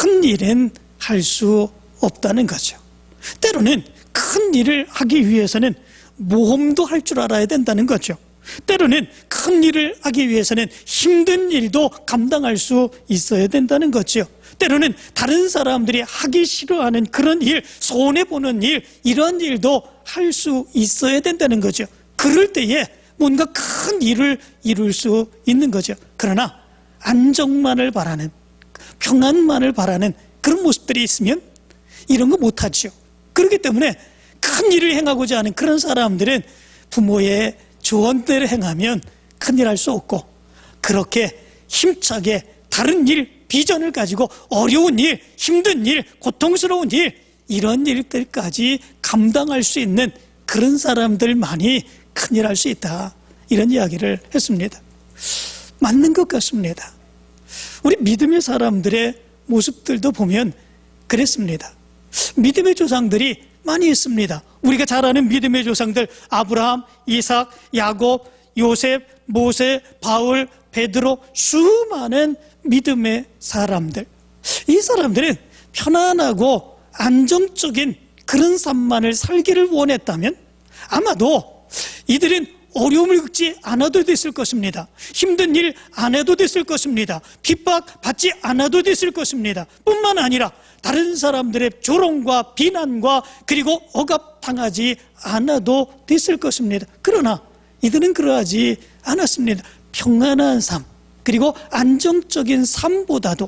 큰 일은 할 수 없다는 거죠. 때로는 큰 일을 하기 위해서는 모험도 할 줄 알아야 된다는 거죠. 때로는 큰 일을 하기 위해서는 힘든 일도 감당할 수 있어야 된다는 거죠. 때로는 다른 사람들이 하기 싫어하는 그런 일, 손해보는 일, 이런 일도 할 수 있어야 된다는 거죠. 그럴 때에 뭔가 큰 일을 이룰 수 있는 거죠. 그러나 안정만을 바라는, 평안만을 바라는 그런 모습들이 있으면 이런 거 못하죠. 그렇기 때문에 큰 일을 행하고자 하는 그런 사람들은 부모의 조언대로 행하면 큰일 할 수 없고, 그렇게 힘차게 다른 일, 비전을 가지고 어려운 일, 힘든 일, 고통스러운 일, 이런 일들까지 감당할 수 있는 그런 사람들만이 큰일 할 수 있다, 이런 이야기를 했습니다. 맞는 것 같습니다. 우리 믿음의 사람들의 모습들도 보면 그랬습니다. 믿음의 조상들이 많이 있습니다. 우리가 잘 아는 믿음의 조상들, 아브라함, 이삭, 야곱, 요셉, 모세, 바울, 베드로, 수많은 믿음의 사람들. 이 사람들은 편안하고 안정적인 그런 삶만을 살기를 원했다면 아마도 이들은 어려움을 겪지 않아도 됐을 것입니다. 힘든 일 안 해도 됐을 것입니다. 핍박 받지 않아도 됐을 것입니다. 뿐만 아니라 다른 사람들의 조롱과 비난과 그리고 억압당하지 않아도 됐을 것입니다. 그러나 이들은 그러하지 않았습니다. 평안한 삶, 그리고 안정적인 삶보다도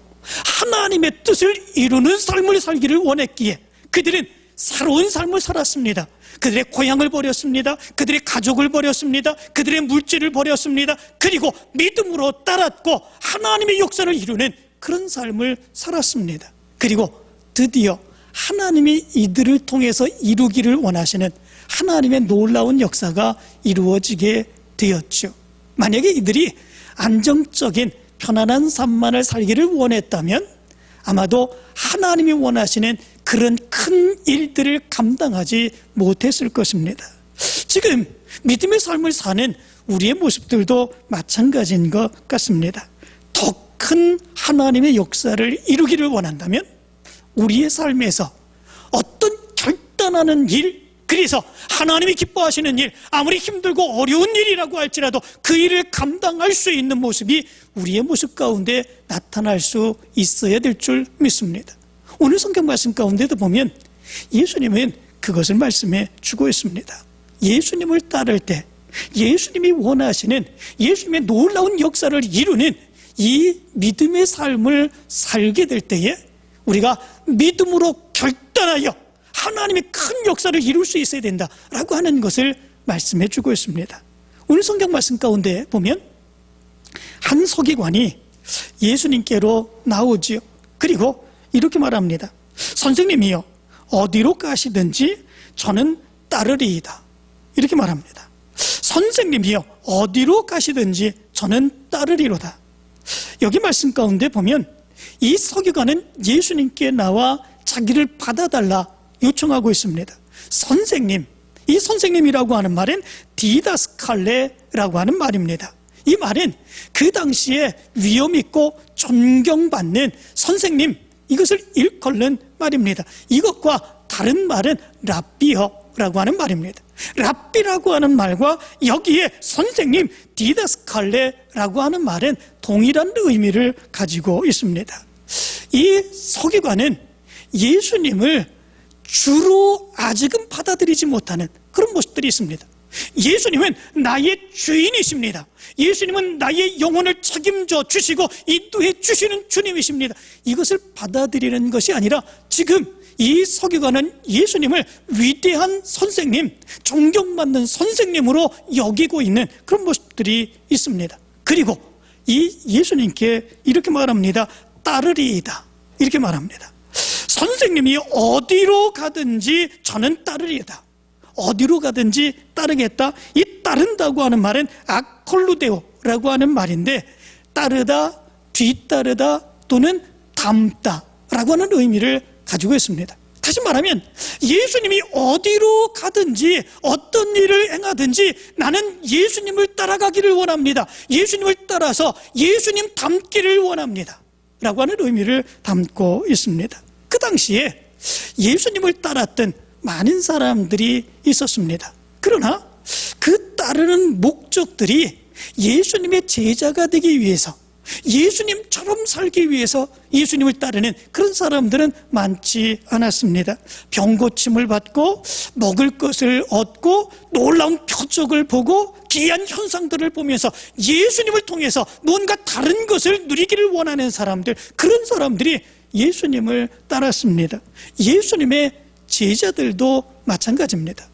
하나님의 뜻을 이루는 삶을 살기를 원했기에 그들은 새로운 삶을 살았습니다. 그들의 고향을 버렸습니다. 그들의 가족을 버렸습니다. 그들의 물질을 버렸습니다. 그리고 믿음으로 따랐고 하나님의 역사를 이루는 그런 삶을 살았습니다. 그리고 드디어 하나님이 이들을 통해서 이루기를 원하시는 하나님의 놀라운 역사가 이루어지게 되었죠. 만약에 이들이 안정적인 편안한 삶만을 살기를 원했다면 아마도 하나님이 원하시는 그런 큰 일들을 감당하지 못했을 것입니다. 지금 믿음의 삶을 사는 우리의 모습들도 마찬가지인 것 같습니다. 더 큰 하나님의 역사를 이루기를 원한다면 우리의 삶에서 어떤 결단하는 일, 그래서 하나님이 기뻐하시는 일, 아무리 힘들고 어려운 일이라고 할지라도 그 일을 감당할 수 있는 모습이 우리의 모습 가운데 나타날 수 있어야 될 줄 믿습니다. 오늘 성경 말씀 가운데도 보면 예수님은 그것을 말씀해 주고 있습니다. 예수님을 따를 때 예수님이 원하시는 예수님의 놀라운 역사를 이루는 이 믿음의 삶을 살게 될 때에 우리가 믿음으로 결단하여 하나님의 큰 역사를 이룰 수 있어야 된다라고 하는 것을 말씀해 주고 있습니다. 오늘 성경 말씀 가운데 보면 한 서기관이 예수님께로 나오지요. 그리고 이렇게 말합니다. 선생님이여, 어디로 가시든지 저는 따르리이다. 이렇게 말합니다. 선생님이여, 어디로 가시든지 저는 따르리로다. 여기 말씀 가운데 보면 이 서기관은 예수님께 나와 자기를 받아달라 요청하고 있습니다. 선생님, 이 선생님이라고 하는 말은 디다스칼레라고 하는 말입니다. 이 말은 그 당시에 위엄 있고 존경받는 선생님, 이것을 일컬는 말입니다. 이것과 다른 말은 랍비어라고 하는 말입니다. 랍비라고 하는 말과 여기에 선생님, 디다스칼레라고 하는 말은 동일한 의미를 가지고 있습니다. 이 서기관은 예수님을 주로 아직은 받아들이지 못하는 그런 모습들이 있습니다. 예수님은 나의 주인이십니다. 예수님은 나의 영혼을 책임져 주시고 인도해 주시는 주님이십니다. 이것을 받아들이는 것이 아니라 지금 이 서기관은 예수님을 위대한 선생님, 존경받는 선생님으로 여기고 있는 그런 모습들이 있습니다. 그리고 이 예수님께 이렇게 말합니다. 따르리이다. 이렇게 말합니다. 선생님이 어디로 가든지 저는 따르리이다. 어디로 가든지 따르겠다. 이 따른다고 하는 말은 아콜루데오라고 하는 말인데 따르다, 뒤따르다 또는 닮다라고 하는 의미를 가지고 있습니다. 다시 말하면 예수님이 어디로 가든지 어떤 일을 행하든지 나는 예수님을 따라가기를 원합니다. 예수님을 따라서 예수님 닮기를 원합니다. 라고 하는 의미를 담고 있습니다. 그 당시에 예수님을 따랐던 많은 사람들이 있었습니다. 그러나 그 따르는 목적들이 예수님의 제자가 되기 위해서, 예수님처럼 살기 위해서 예수님을 따르는 그런 사람들은 많지 않았습니다. 병 고침을 받고 먹을 것을 얻고 놀라운 표적을 보고 기이한 현상들을 보면서 예수님을 통해서 뭔가 다른 것을 누리기를 원하는 사람들, 그런 사람들이 예수님을 따랐습니다. 예수님의 제자들도 마찬가지입니다.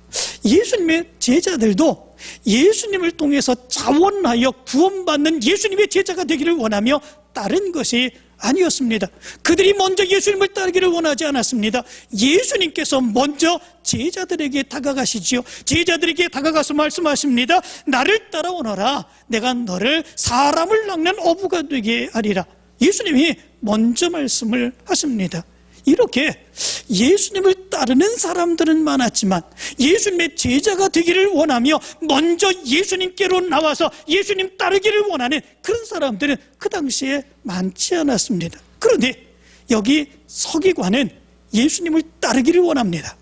예수님의 제자들도 예수님을 통해서 자원하여 구원받는 예수님의 제자가 되기를 원하며 따른 것이 아니었습니다. 그들이 먼저 예수님을 따르기를 원하지 않았습니다. 예수님께서 먼저 제자들에게 다가가시지요. 제자들에게 다가가서 말씀하십니다. 나를 따라오너라. 내가 너를 사람을 낚는 어부가 되게 하리라. 예수님이 먼저 말씀을 하십니다. 이렇게 예수님을 따르는 사람들은 많았지만 예수님의 제자가 되기를 원하며 먼저 예수님께로 나와서 예수님 따르기를 원하는 그런 사람들은 그 당시에 많지 않았습니다. 그런데 여기 서기관은 예수님을 따르기를 원합니다.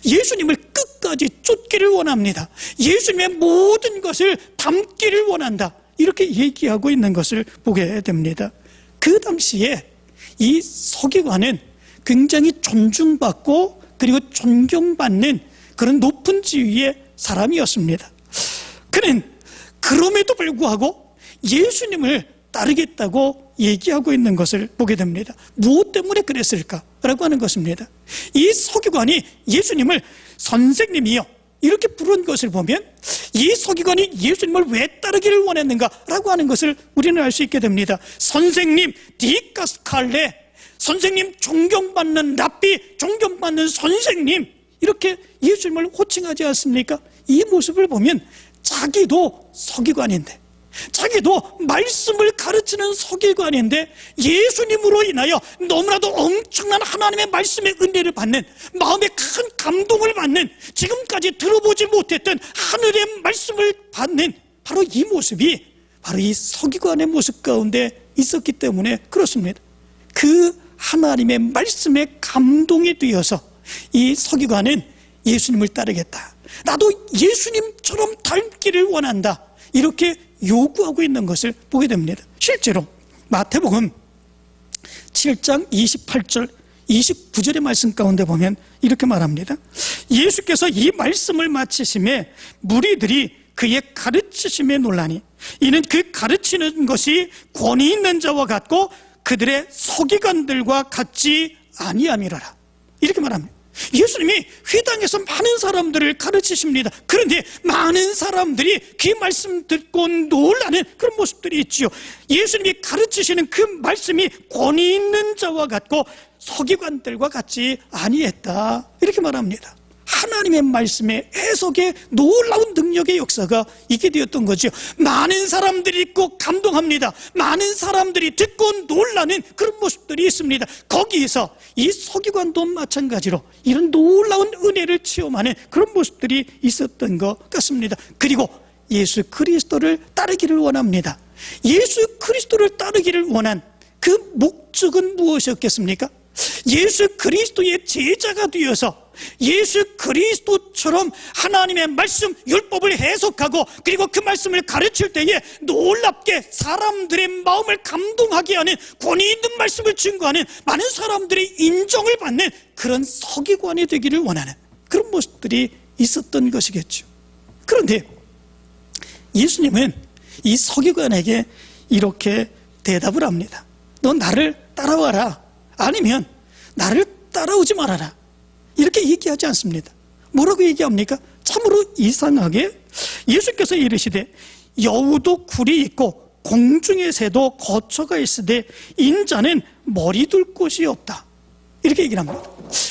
예수님을 끝까지 쫓기를 원합니다. 예수님의 모든 것을 담기를 원한다. 이렇게 얘기하고 있는 것을 보게 됩니다. 그 당시에 이 서기관은 굉장히 존중받고 그리고 존경받는 그런 높은 지위의 사람이었습니다. 그는 그럼에도 불구하고 예수님을 따르겠다고 얘기하고 있는 것을 보게 됩니다. 무엇 때문에 그랬을까라고 하는 것입니다. 이 서기관이 예수님을 선생님이요 이렇게 부른 것을 보면 이 서기관이 예수님을 왜 따르기를 원했는가라고 하는 것을 우리는 알 수 있게 됩니다. 선생님, 디카스칼레, 선생님, 존경받는 랍비, 존경받는 선생님, 이렇게 예수님을 호칭하지 않습니까? 이 모습을 보면 자기도 서기관인데, 자기도 말씀을 가르치는 서기관인데 예수님으로 인하여 너무나도 엄청난 하나님의 말씀의 은혜를 받는, 마음에 큰 감동을 받는, 지금까지 들어보지 못했던 하늘의 말씀을 받는 바로 이 모습이 바로 이 서기관의 모습 가운데 있었기 때문에 그렇습니다. 그 하나님의 말씀에 감동이 되어서 이 서기관은 예수님을 따르겠다, 나도 예수님처럼 닮기를 원한다, 이렇게 요구하고 있는 것을 보게 됩니다. 실제로 마태복음 7장 28절 29절의 말씀 가운데 보면 이렇게 말합니다. 예수께서 이 말씀을 마치심에 무리들이 그의 가르치심에 놀라니 이는 그 가르치는 것이 권위 있는 자와 같고 그들의 서기관들과 같지 아니함이라라. 이렇게 말합니다. 예수님이 회당에서 많은 사람들을 가르치십니다. 그런데 많은 사람들이 그 말씀 듣고 놀라는 그런 모습들이 있지요. 예수님이 가르치시는 그 말씀이 권위 있는 자와 같고 서기관들과 같지 아니했다, 이렇게 말합니다. 하나님의 말씀의 해석에 놀라운 능력의 역사가 있게 되었던 거죠. 많은 사람들이 있고 감동합니다. 많은 사람들이 듣고 놀라는 그런 모습들이 있습니다. 거기에서 이 서기관도 마찬가지로 이런 놀라운 은혜를 체험하는 그런 모습들이 있었던 것 같습니다. 그리고 예수 그리스도를 따르기를 원합니다. 예수 그리스도를 따르기를 원한 그 목적은 무엇이었겠습니까? 예수 그리스도의 제자가 되어서 예수 그리스도처럼 하나님의 말씀, 율법을 해석하고 그리고 그 말씀을 가르칠 때에 놀랍게 사람들의 마음을 감동하게 하는 권위 있는 말씀을 증거하는, 많은 사람들의 인정을 받는 그런 서기관이 되기를 원하는 그런 모습들이 있었던 것이겠죠. 그런데 예수님은 이 서기관에게 이렇게 대답을 합니다. 너 나를 따라와라, 아니면 나를 따라오지 말아라, 이렇게 얘기하지 않습니다. 뭐라고 얘기합니까? 참으로 이상하게 예수께서 이르시되 여우도 굴이 있고 공중의 새도 거처가 있으되 인자는 머리 둘 곳이 없다, 이렇게 얘기를 합니다.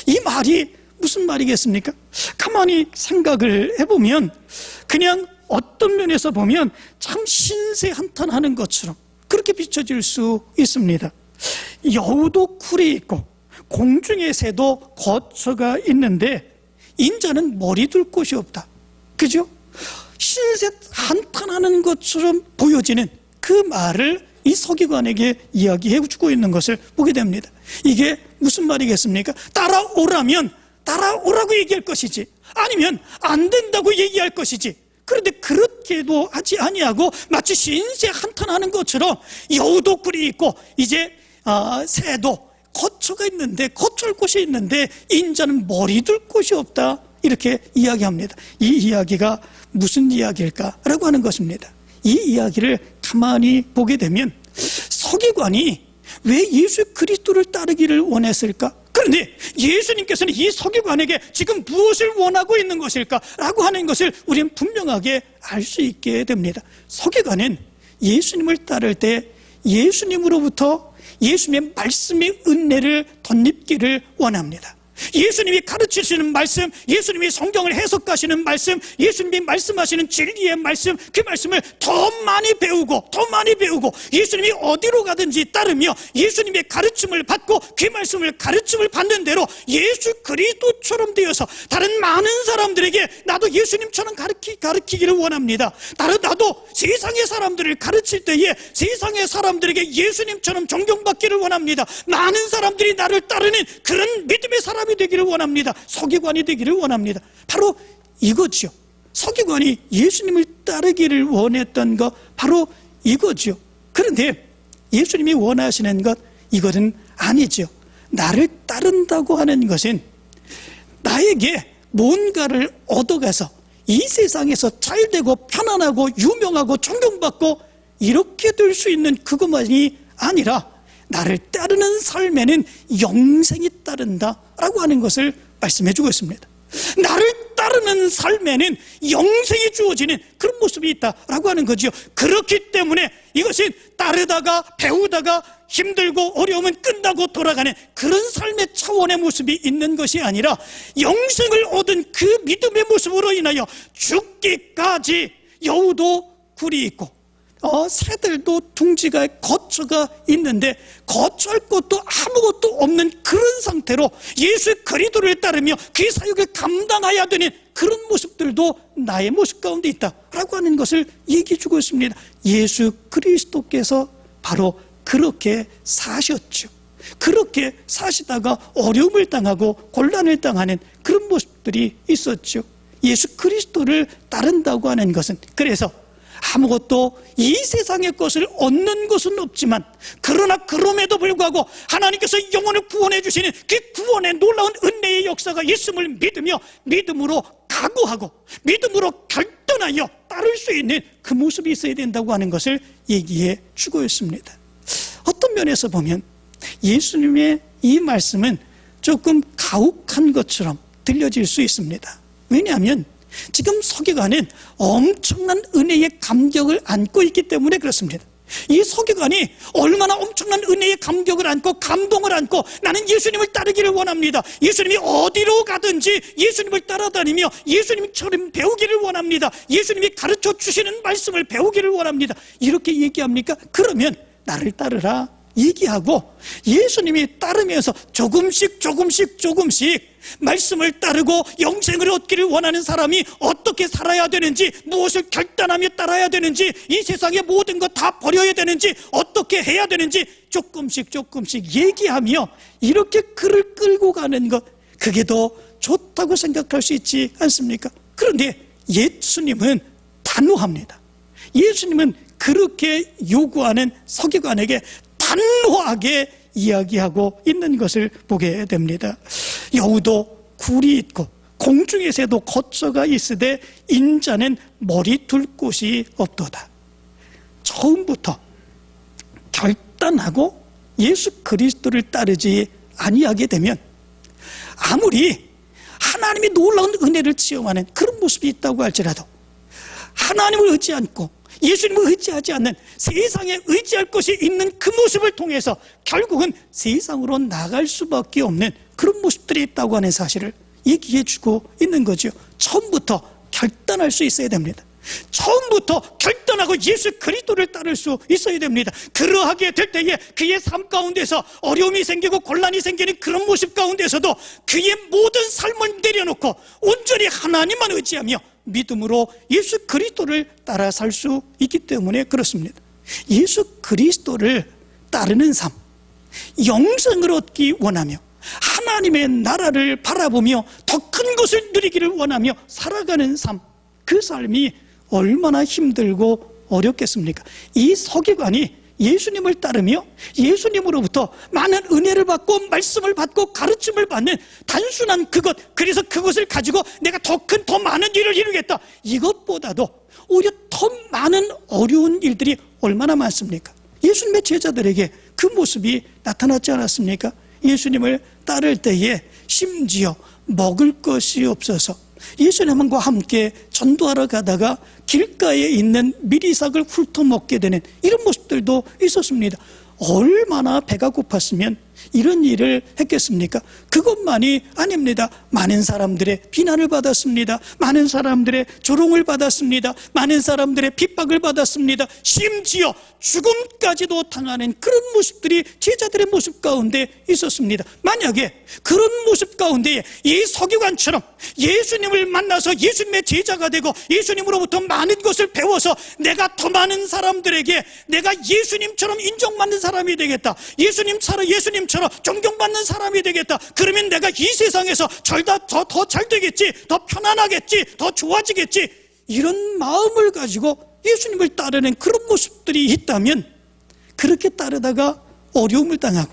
이 말이 무슨 말이겠습니까? 가만히 생각을 해보면 그냥 어떤 면에서 보면 참 신세 한탄하는 것처럼 그렇게 비춰질 수 있습니다. 여우도 굴이 있고 공중의 새도 거처가 있는데 인자는 머리 둘 곳이 없다, 그죠? 신세 한탄하는 것처럼 보여지는 그 말을 이 서기관에게 이야기해 주고 있는 것을 보게 됩니다. 이게 무슨 말이겠습니까? 따라오라면 따라오라고 얘기할 것이지, 아니면 안 된다고 얘기할 것이지. 그런데 그렇게도 하지 아니하고 마치 신세 한탄하는 것처럼 여우도 꿀이 있고 이제 새도 거처가 있는데, 거처할 곳이 있는데 인자는 머리 둘 곳이 없다, 이렇게 이야기합니다. 이 이야기가 무슨 이야기일까라고 하는 것입니다. 이 이야기를 가만히 보게 되면 서기관이 왜 예수 그리스도를 따르기를 원했을까? 그런데 예수님께서는 이 서기관에게 지금 무엇을 원하고 있는 것일까? 라고 하는 것을 우리는 분명하게 알 수 있게 됩니다. 서기관은 예수님을 따를 때 예수님으로부터 예수님의 말씀의 은혜를 덧입기를 원합니다. 예수님이 가르치시는 말씀, 예수님이 성경을 해석하시는 말씀, 예수님이 말씀하시는 진리의 말씀, 그 말씀을 더 많이 배우고 예수님이 어디로 가든지 따르며 예수님의 가르침을 받고 그 말씀을 가르침을 받는 대로 예수 그리스도처럼 되어서 다른 많은 사람들에게 나도 예수님처럼 가르치기를 원합니다. 나도 세상의 사람들을 가르칠 때에 세상의 사람들에게 예수님처럼 존경받기를 원합니다. 많은 사람들이 나를 따르는 그런 믿음의 사람이 되기를 원합니다. 서기관이 되기를 원합니다. 바로 이거죠. 서기관이 예수님을 따르기를 원했던 것, 바로 이거죠. 그런데 예수님이 원하시는 것, 이것은 아니죠. 나를 따른다고 하는 것은 나에게 뭔가를 얻어가서 이 세상에서 잘되고 편안하고 유명하고 존경받고 이렇게 될 수 있는 그것만이 아니라 나를 따르는 삶에는 영생이 따른다라고 하는 것을 말씀해 주고 있습니다. 나를 따르는 삶에는 영생이 주어지는 그런 모습이 있다라고 하는 거죠. 그렇기 때문에 이것은 따르다가 배우다가 힘들고 어려우면 끝나고 돌아가는 그런 삶의 차원의 모습이 있는 것이 아니라 영생을 얻은 그 믿음의 모습으로 인하여 죽기까지 여우도 굴이 있고 새들도 둥지가 거처가 있는데 거처할 것도 아무것도 없는 그런 상태로 예수 그리스도를 따르며 그 사역을 감당해야 되는 그런 모습들도 나의 모습 가운데 있다라고 하는 것을 얘기해 주고 있습니다. 예수 그리스도께서 바로 그렇게 사셨죠. 그렇게 사시다가 어려움을 당하고 곤란을 당하는 그런 모습들이 있었죠. 예수 그리스도를 따른다고 하는 것은, 그래서 아무것도 이 세상의 것을 얻는 것은 없지만 그러나 그럼에도 불구하고 하나님께서 영혼을 구원해 주시는 그 구원의 놀라운 은혜의 역사가 있음을 믿으며 믿음으로 각오하고 믿음으로 결단하여 따를 수 있는 그 모습이 있어야 된다고 하는 것을 얘기해 주고 있습니다. 어떤 면에서 보면 예수님의 이 말씀은 조금 가혹한 것처럼 들려질 수 있습니다. 왜냐하면 지금 서기관은 엄청난 은혜의 감격을 안고 있기 때문에 그렇습니다. 이 서기관이 얼마나 엄청난 은혜의 감격을 안고 감동을 안고 나는 예수님을 따르기를 원합니다. 예수님이 어디로 가든지 예수님을 따라다니며 예수님처럼 배우기를 원합니다. 예수님이 가르쳐 주시는 말씀을 배우기를 원합니다. 이렇게 얘기합니까? 그러면 나를 따르라 얘기하고 예수님이 따르면서 조금씩 말씀을 따르고 영생을 얻기를 원하는 사람이 어떻게 살아야 되는지, 무엇을 결단하며 따라야 되는지, 이 세상의 모든 것 다 버려야 되는지, 어떻게 해야 되는지 조금씩 얘기하며 이렇게 글을 끌고 가는 것, 그게 더 좋다고 생각할 수 있지 않습니까? 그런데 예수님은 단호합니다. 예수님은 그렇게 요구하는 서기관에게 단호하게 이야기하고 있는 것을 보게 됩니다. 여우도 굴이 있고 공중의 새도 거처가 있으되 인자는 머리 둘 곳이 없도다. 처음부터 결단하고 예수 그리스도를 따르지 아니하게 되면 아무리 하나님이 놀라운 은혜를 체험하는 그런 모습이 있다고 할지라도 하나님을 의지 않고 예수님을 의지하지 않는 세상에 의지할 것이 있는 그 모습을 통해서 결국은 세상으로 나갈 수밖에 없는 그런 모습들이 있다고 하는 사실을 얘기해 주고 있는 거죠. 처음부터 결단할 수 있어야 됩니다. 처음부터 결단하고 예수 그리스도를 따를 수 있어야 됩니다. 그러하게 될 때에 그의 삶 가운데서 어려움이 생기고 곤란이 생기는 그런 모습 가운데서도 그의 모든 삶을 내려놓고 온전히 하나님만 의지하며 믿음으로 예수 그리스도를 따라 살 수 있기 때문에 그렇습니다. 예수 그리스도를 따르는 삶, 영생을 얻기 원하며 하나님의 나라를 바라보며 더 큰 것을 누리기를 원하며 살아가는 삶, 그 삶이 얼마나 힘들고 어렵겠습니까? 이 서기관이 예수님을 따르며 예수님으로부터 많은 은혜를 받고 말씀을 받고 가르침을 받는 단순한 그것, 그래서 그것을 가지고 내가 더 많은 일을 이루겠다, 이것보다도 오히려 더 많은 어려운 일들이 얼마나 많습니까? 예수님의 제자들에게 그 모습이 나타났지 않았습니까? 예수님을 따를 때에 심지어 먹을 것이 없어서 예수님과 함께 전도하러 가다가 길가에 있는 미리삭을 훑어먹게 되는 이런 모습들도 있었습니다. 얼마나 배가 고팠으면 이런 일을 했겠습니까? 그것만이 아닙니다. 많은 사람들의 비난을 받았습니다. 많은 사람들의 조롱을 받았습니다. 많은 사람들의 핍박을 받았습니다. 심지어 죽음까지도 당하는 그런 모습들이 제자들의 모습 가운데 있었습니다. 만약에 그런 모습 가운데 이 서기관처럼 예수님을 만나서 예수님의 제자가 되고 예수님으로부터 많은 것을 배워서 내가 더 많은 사람들에게 내가 예수님처럼 인정받는 사람이 되겠다, 예수님처럼 존경받는 사람이 되겠다, 그러면 내가 이 세상에서 더 잘 되겠지, 더 편안하겠지, 더 좋아지겠지, 이런 마음을 가지고 예수님을 따르는 그런 모습들이 있다면, 그렇게 따르다가 어려움을 당하고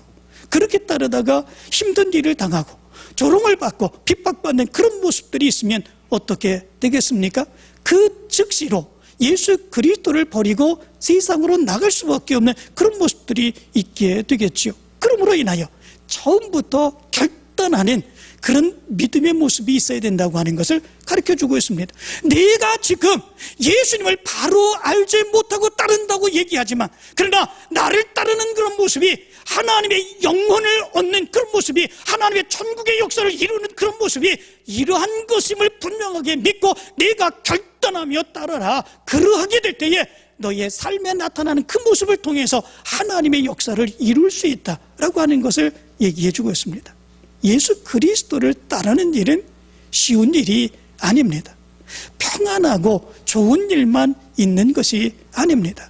그렇게 따르다가 힘든 일을 당하고 조롱을 받고 핍박받는 그런 모습들이 있으면 어떻게 되겠습니까? 그 즉시로 예수 그리스도를 버리고 세상으로 나갈 수밖에 없는 그런 모습들이 있게 되겠지요. 그러므로 인하여 처음부터 결단하는 그런 믿음의 모습이 있어야 된다고 하는 것을 가르쳐주고 있습니다. 내가 지금 예수님을 바로 알지 못하고 따른다고 얘기하지만, 그러나 나를 따르는 그런 모습이 하나님의 영혼을 얻는 그런 모습이, 하나님의 천국의 역사를 이루는 그런 모습이 이러한 것임을 분명하게 믿고 내가 결단하며 따라라, 그러하게 될 때에 너의 삶에 나타나는 그 모습을 통해서 하나님의 역사를 이룰 수 있다라고 하는 것을 얘기해 주고 있습니다. 예수 그리스도를 따르는 일은 쉬운 일이 아닙니다. 평안하고 좋은 일만 있는 것이 아닙니다.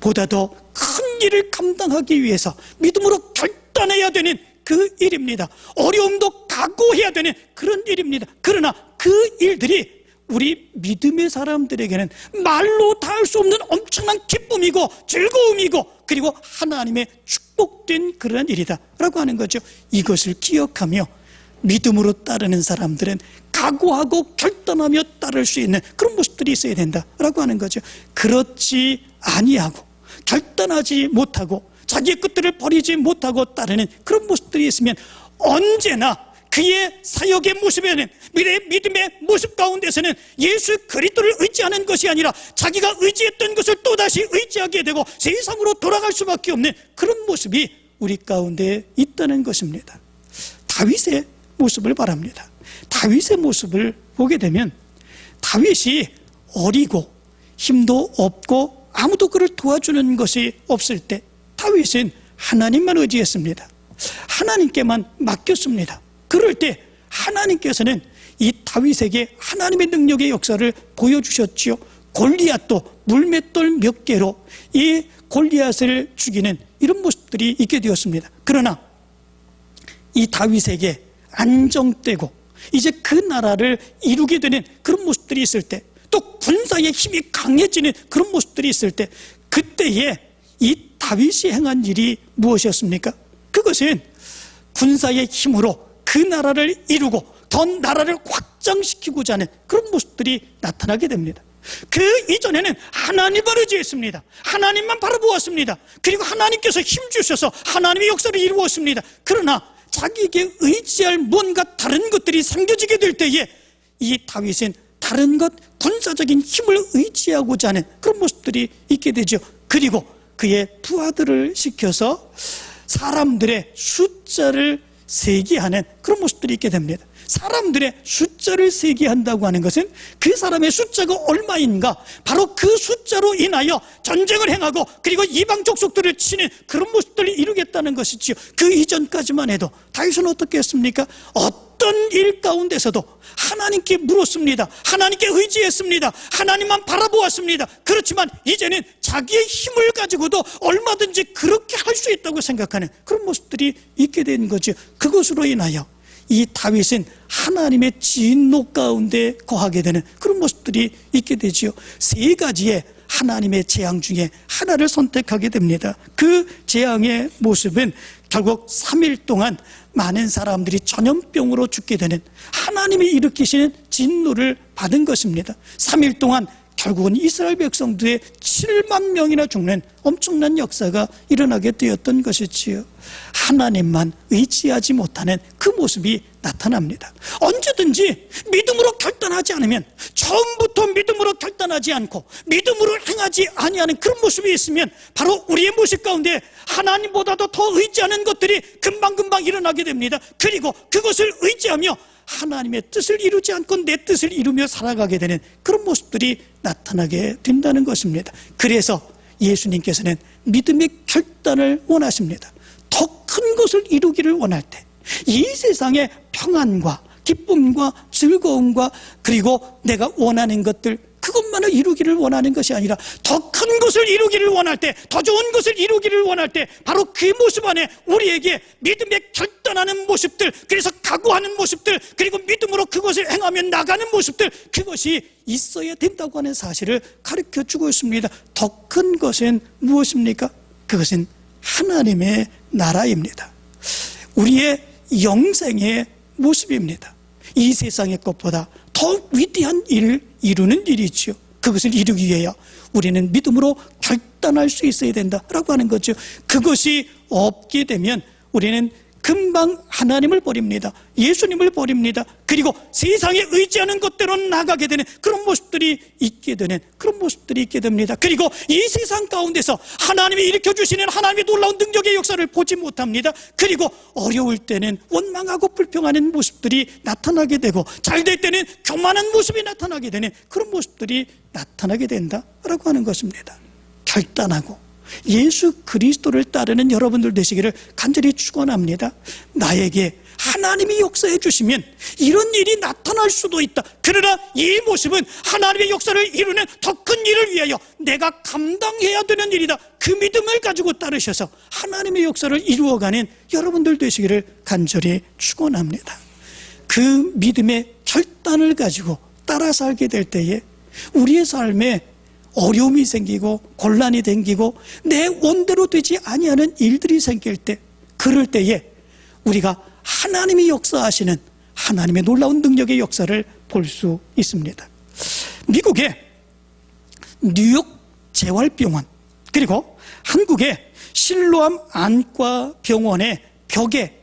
보다 더 큰 일을 감당하기 위해서 믿음으로 결단해야 되는 그 일입니다. 어려움도 각오해야 되는 그런 일입니다. 그러나 그 일들이 우리 믿음의 사람들에게는 말로 다 할 수 없는 엄청난 기쁨이고 즐거움이고, 그리고 하나님의 축복된 그런 일이다 라고 하는 거죠. 이것을 기억하며 믿음으로 따르는 사람들은 각오하고 결단하며 따를 수 있는 그런 모습들이 있어야 된다라고 하는 거죠. 그렇지 아니하고 결단하지 못하고 자기의 끝들을 버리지 못하고 따르는 그런 모습들이 있으면 언제나 그의 사역의 모습에는, 믿음의 모습 가운데서는 예수 그리스도를 의지하는 것이 아니라 자기가 의지했던 것을 또다시 의지하게 되고 세상으로 돌아갈 수밖에 없는 그런 모습이 우리 가운데 있다는 것입니다. 다윗의 모습을 바랍니다. 다윗의 모습을 보게 되면 다윗이 어리고 힘도 없고 아무도 그를 도와주는 것이 없을 때 다윗은 하나님만 의지했습니다. 하나님께만 맡겼습니다. 그럴 때 하나님께서는 이 다윗에게 하나님의 능력의 역사를 보여주셨지요. 골리앗도 물맷돌 몇 개로 이 골리앗을 죽이는 이런 모습들이 있게 되었습니다. 그러나 이 다윗에게 안정되고 이제 그 나라를 이루게 되는 그런 모습들이 있을 때, 또 군사의 힘이 강해지는 그런 모습들이 있을 때, 그때에 이 다윗이 행한 일이 무엇이었습니까? 그것은 군사의 힘으로 그 나라를 이루고 더 나라를 확장시키고자 하는 그런 모습들이 나타나게 됩니다. 그 이전에는 하나님을 의지했습니다. 하나님만 바라보았습니다. 그리고 하나님께서 힘주셔서 하나님의 역사를 이루었습니다. 그러나 자기에게 의지할 뭔가 다른 것들이 생겨지게 될 때에 이 다윗은 다른 것, 군사적인 힘을 의지하고자 하는 그런 모습들이 있게 되죠. 그리고 그의 부하들을 시켜서 사람들의 숫자를 세게 하는 그런 모습들이 있게 됩니다. 사람들의 숫자를 세게 한다고 하는 것은 그 사람의 숫자가 얼마인가, 바로 그 숫자로 인하여 전쟁을 행하고 그리고 이방 족속들을 치는 그런 모습들을 이루겠다는 것이지요. 그 이전까지만 해도 다윗은 어떻게 했습니까? 어떤 일 가운데서도 하나님께 물었습니다. 하나님께 의지했습니다. 하나님만 바라보았습니다. 그렇지만 이제는 자기의 힘을 가지고도 얼마든지 그렇게 할 수 있다고 생각하는 그런 모습들이 있게 된 거죠. 그것으로 인하여 이 다윗은 하나님의 진노 가운데 거하게 되는 그런 모습들이 있게 되지요. 세 가지의 하나님의 재앙 중에 하나를 선택하게 됩니다. 그 재앙의 모습은 결국 3일 동안 많은 사람들이 전염병으로 죽게 되는 하나님이 일으키시는 진노를 받은 것입니다. 3일 동안 결국은 이스라엘 백성들의 7만 명이나 죽는 엄청난 역사가 일어나게 되었던 것이지요. 하나님만 의지하지 못하는 그 모습이 나타납니다. 언제든지 믿음으로 결단하지 않으면, 처음부터 믿음으로 결단하지 않고 믿음으로 행하지 아니하는 그런 모습이 있으면 바로 우리의 모습 가운데 하나님보다도 더 의지하는 것들이 금방금방 일어나게 됩니다. 그리고 그것을 의지하며 하나님의 뜻을 이루지 않고 내 뜻을 이루며 살아가게 되는 그런 모습들이 나타나게 된다는 것입니다. 그래서 예수님께서는 믿음의 결단을 원하십니다. 더 큰 것을 이루기를 원할 때 이 세상의 평안과 기쁨과 즐거움과 그리고 내가 원하는 것들 그것만을 이루기를 원하는 것이 아니라 더 큰 것을 이루기를 원할 때, 더 좋은 것을 이루기를 원할 때 바로 그 모습 안에 우리에게 믿음의 결단하는 모습들, 그래서 각오하는 모습들, 그리고 믿음으로 그것을 행하며 나가는 모습들, 그것이 있어야 된다고 하는 사실을 가르쳐주고 있습니다. 더 큰 것은 무엇입니까? 그것은 하나님의 나라입니다. 우리의 영생의 모습입니다. 이 세상의 것보다 더 위대한 일을 이루는 일이지요. 그것을 이루기 위하여 우리는 믿음으로 결단할 수 있어야 된다라고 하는 거죠. 그것이 없게 되면 우리는 금방 하나님을 버립니다. 예수님을 버립니다. 그리고 세상에 의지하는 것대로 나가게 되는 그런 모습들이 있게 되는 그런 모습들이 있게 됩니다. 그리고 이 세상 가운데서 하나님이 일으켜주시는 하나님의 놀라운 능력의 역사를 보지 못합니다. 그리고 어려울 때는 원망하고 불평하는 모습들이 나타나게 되고, 잘 될 때는 교만한 모습이 나타나게 되는 그런 모습들이 나타나게 된다라고 하는 것입니다. 결단하고 예수 그리스도를 따르는 여러분들 되시기를 간절히 축원합니다. 나에게 하나님이 역사해 주시면 이런 일이 나타날 수도 있다. 그러나 이 모습은 하나님의 역사를 이루는 더 큰 일을 위하여 내가 감당해야 되는 일이다. 그 믿음을 가지고 따르셔서 하나님의 역사를 이루어가는 여러분들 되시기를 간절히 축원합니다. 그 믿음의 결단을 가지고 따라 살게 될 때에 우리의 삶에 어려움이 생기고 곤란이 생기고 내 원대로 되지 아니하는 일들이 생길 때, 그럴 때에 우리가 하나님이 역사하시는 하나님의 놀라운 능력의 역사를 볼 수 있습니다. 미국의 뉴욕 재활병원, 그리고 한국의 실로암 안과 병원의 벽에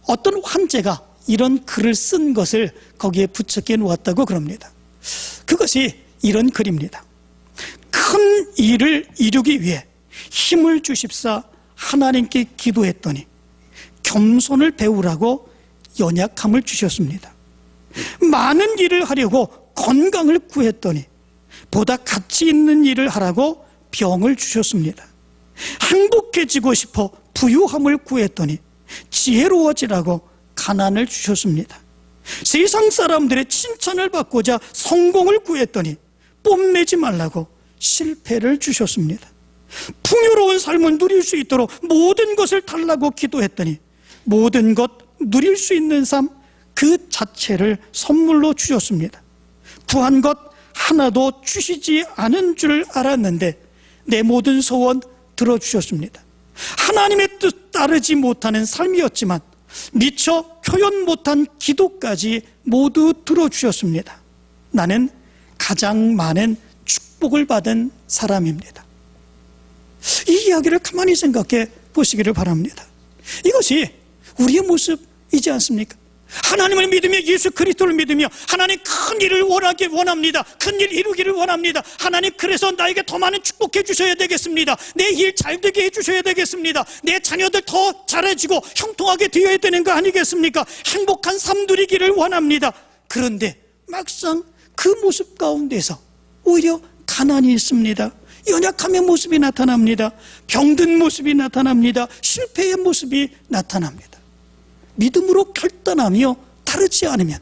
어떤 환자가 이런 글을 쓴 것을 거기에 부착해 놓았다고 그럽니다. 그것이 이런 글입니다. 큰 일을 이루기 위해 힘을 주십사 하나님께 기도했더니 겸손을 배우라고 연약함을 주셨습니다. 많은 일을 하려고 건강을 구했더니 보다 가치 있는 일을 하라고 병을 주셨습니다. 행복해지고 싶어 부유함을 구했더니 지혜로워지라고 가난을 주셨습니다. 세상 사람들의 칭찬을 받고자 성공을 구했더니 뽐내지 말라고 실패를 주셨습니다. 풍요로운 삶을 누릴 수 있도록 모든 것을 달라고 기도했더니 모든 것 누릴 수 있는 삶 그 자체를 선물로 주셨습니다. 구한 것 하나도 주시지 않은 줄 알았는데 내 모든 소원 들어주셨습니다. 하나님의 뜻 따르지 못하는 삶이었지만 미처 표현 못한 기도까지 모두 들어주셨습니다. 나는 가장 많은 축복을 받은 사람입니다. 이 이야기를 가만히 생각해 보시기를 바랍니다. 이것이 우리의 모습이지 않습니까? 하나님을 믿으며 예수 그리스도를 믿으며 하나님 큰 일을 원합니다. 큰 일 이루기를 원합니다. 하나님 그래서 나에게 더 많은 축복해 주셔야 되겠습니다. 내 일 잘 되게 해 주셔야 되겠습니다. 내 자녀들 더 잘해지고 형통하게 되어야 되는 거 아니겠습니까? 행복한 삶 누리기를 원합니다. 그런데 막상 그 모습 가운데서 오히려 가난이 있습니다. 연약함의 모습이 나타납니다. 병든 모습이 나타납니다. 실패의 모습이 나타납니다. 믿음으로 결단하며 다르지 않으면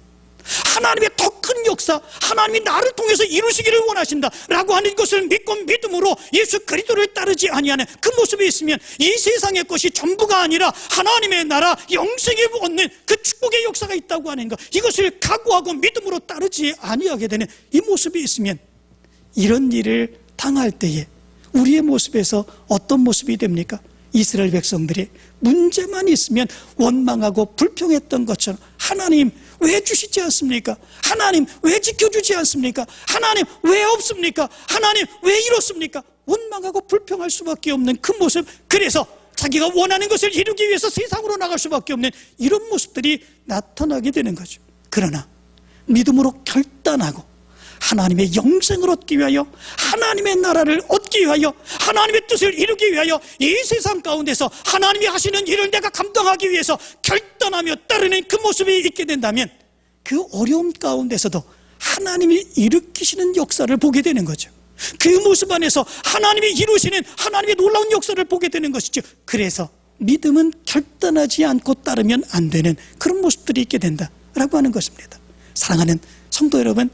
하나님의 더 큰 역사, 하나님이 나를 통해서 이루시기를 원하신다라고 하는 것을 믿고 믿음으로 예수 그리스도를 따르지 아니하는 그 모습이 있으면 이 세상의 것이 전부가 아니라 하나님의 나라 영생에 얻는 그 축복의 역사가 있다고 하는 것, 이것을 각오하고 믿음으로 따르지 아니하게 되는 이 모습이 있으면 이런 일을 당할 때에 우리의 모습에서 어떤 모습이 됩니까? 이스라엘 백성들이 문제만 있으면 원망하고 불평했던 것처럼 하나님 왜 주시지 않습니까? 하나님 왜 지켜주지 않습니까? 하나님 왜 없습니까? 하나님 왜 이렇습니까? 원망하고 불평할 수밖에 없는 그 모습, 그래서 자기가 원하는 것을 이루기 위해서 세상으로 나갈 수밖에 없는 이런 모습들이 나타나게 되는 거죠. 그러나 믿음으로 결단하고 하나님의 영생을 얻기 위하여, 하나님의 나라를 얻기 위하여, 하나님의 뜻을 이루기 위하여 이 세상 가운데서 하나님이 하시는 일을 내가 감당하기 위해서 결단하며 따르는 그 모습이 있게 된다면 그 어려움 가운데서도 하나님이 일으키시는 역사를 보게 되는 거죠. 그 모습 안에서 하나님이 이루시는 하나님의 놀라운 역사를 보게 되는 것이죠. 그래서 믿음은 결단하지 않고 따르면 안 되는 그런 모습들이 있게 된다라고 하는 것입니다. 사랑하는 성도 여러분,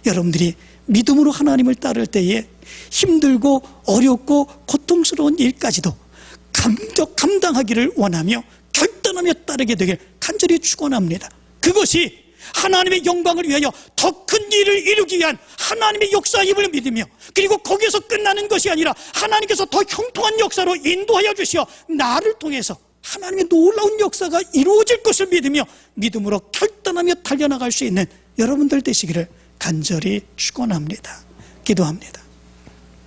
여러분들이 믿음으로 하나님을 따를 때에 힘들고 어렵고 고통스러운 일까지도 감당하기를 원하며 결단하며 따르게 되길 간절히 축원합니다. 그것이 하나님의 영광을 위하여 더 큰 일을 이루기 위한 하나님의 역사임을 믿으며, 그리고 거기에서 끝나는 것이 아니라 하나님께서 더 형통한 역사로 인도하여 주시어 나를 통해서 하나님의 놀라운 역사가 이루어질 것을 믿으며 믿음으로 결단하며 달려나갈 수 있는 여러분들 되시기를 간절히 축원합니다. 기도합니다.